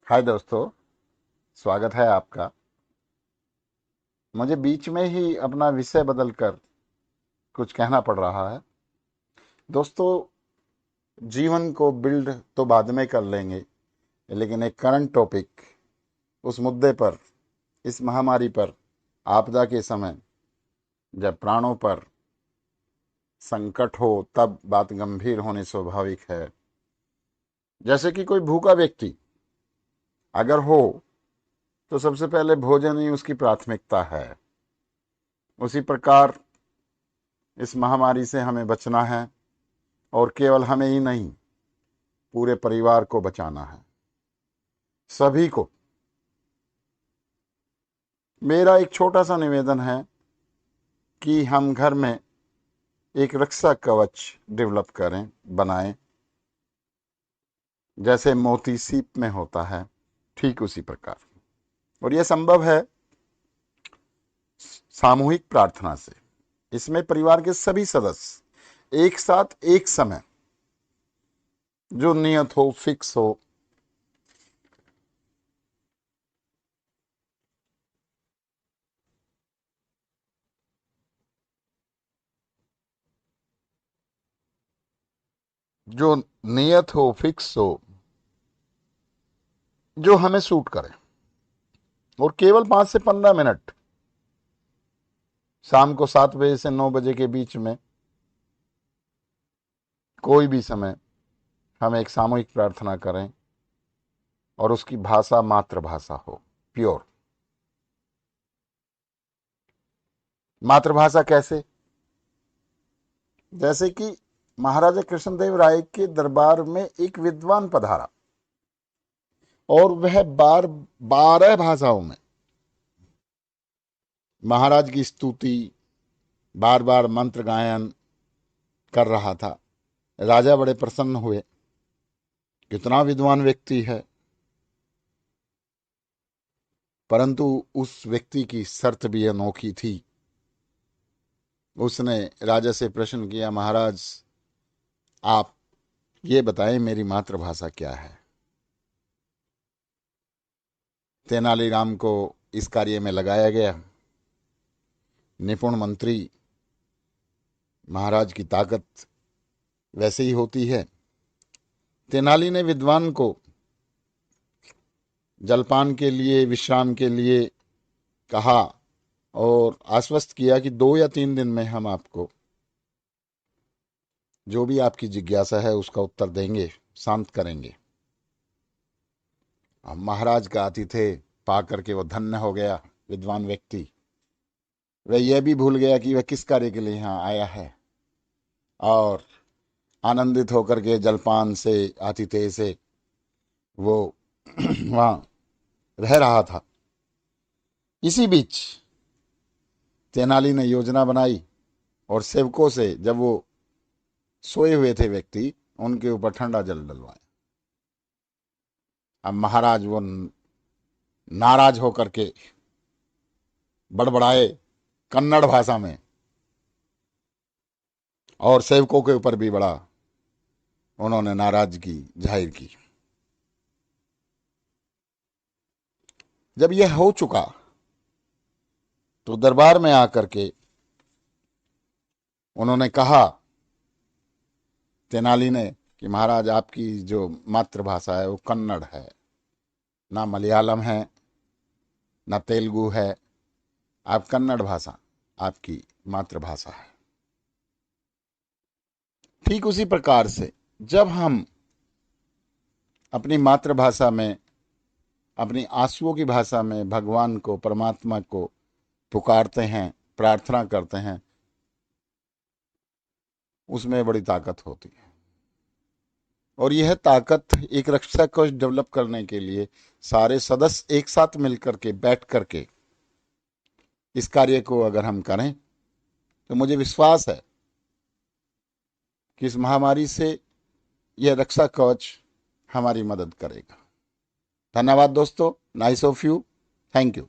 हाय दोस्तों, स्वागत है आपका। मुझे बीच में ही अपना विषय बदलकर कुछ कहना पड़ रहा है। दोस्तों, जीवन को बिल्ड तो बाद में कर लेंगे, लेकिन एक करंट टॉपिक, उस मुद्दे पर, इस महामारी पर, आपदा के समय जब प्राणों पर संकट हो तब बात गंभीर होनी स्वाभाविक है। जैसे कि कोई भूखा व्यक्ति अगर हो तो सबसे पहले भोजन ही उसकी प्राथमिकता है। उसी प्रकार इस महामारी से हमें बचना है, और केवल हमें ही नहीं, पूरे परिवार को बचाना है, सभी को। मेरा एक छोटा सा निवेदन है कि हम घर में एक रक्षा कवच डेवलप करें, बनाएं। जैसे मोती सीप में होता है, ठीक उसी प्रकार। और यह संभव है सामूहिक प्रार्थना से। इसमें परिवार के सभी सदस्य एक साथ एक समय, जो नियत हो, फिक्स हो, जो नियत हो, फिक्स हो, जो हमें सूट करे, और केवल 5 से 15 मिनट, शाम को 7 बजे से 9 बजे के बीच में, कोई भी समय, हम एक सामूहिक प्रार्थना करें। और उसकी भाषा मातृभाषा हो, प्योर मातृभाषा। कैसे? जैसे कि महाराजा कृष्णदेव राय के दरबार में एक विद्वान पधारा, और वह 12 भाषाओं में महाराज की स्तुति, बार बार मंत्र गायन कर रहा था। राजा बड़े प्रसन्न हुए, कितना विद्वान व्यक्ति है। परंतु उस व्यक्ति की शर्त भी अनोखी थी। उसने राजा से प्रश्न किया, महाराज आप ये बताएं मेरी मातृभाषा क्या है। तेनालीराम को इस कार्य में लगाया गया। निपुण मंत्री, महाराज की ताकत वैसे ही होती है। तेनाली ने विद्वान को जलपान के लिए, विश्राम के लिए कहा, और आश्वस्त किया कि 2 या 3 दिन में हम आपको जो भी आपकी जिज्ञासा है उसका उत्तर देंगे, शांत करेंगे। अब महाराज का आतिथ्य पा करके वो धन्य हो गया विद्वान व्यक्ति। वह यह भी भूल गया कि वह किस कार्य के लिए यहाँ आया है, और आनंदित होकर के जलपान से, आतिथ्य से वो वहाँ रह रहा था। इसी बीच तेनाली ने योजना बनाई, और सेवकों से, जब वो सोए हुए थे व्यक्ति, उनके ऊपर ठंडा जल डलवाया। अब महाराज वो नाराज होकर के बड़बड़ाए कन्नड़ भाषा में, और सेवकों के ऊपर भी बड़ा उन्होंने नाराजगी जाहिर की। जब यह हो चुका तो दरबार में आकर के उन्होंने कहा, तेनाली ने, कि महाराज आपकी जो मातृभाषा है वो कन्नड़ है, ना मलयालम है, ना तेलुगु है। आप कन्नड़ भाषा आपकी मातृभाषा है। ठीक उसी प्रकार से जब हम अपनी मातृभाषा में, अपनी आंसुओं की भाषा में भगवान को, परमात्मा को पुकारते हैं, प्रार्थना करते हैं, उसमें बड़ी ताकत होती है। और यह ताकत एक रक्षा कवच डेवलप करने के लिए सारे सदस्य एक साथ मिलकर के, बैठ करके इस कार्य को अगर हम करें, तो मुझे विश्वास है कि इस महामारी से यह रक्षा कवच हमारी मदद करेगा। धन्यवाद दोस्तों, nice of you, thank you.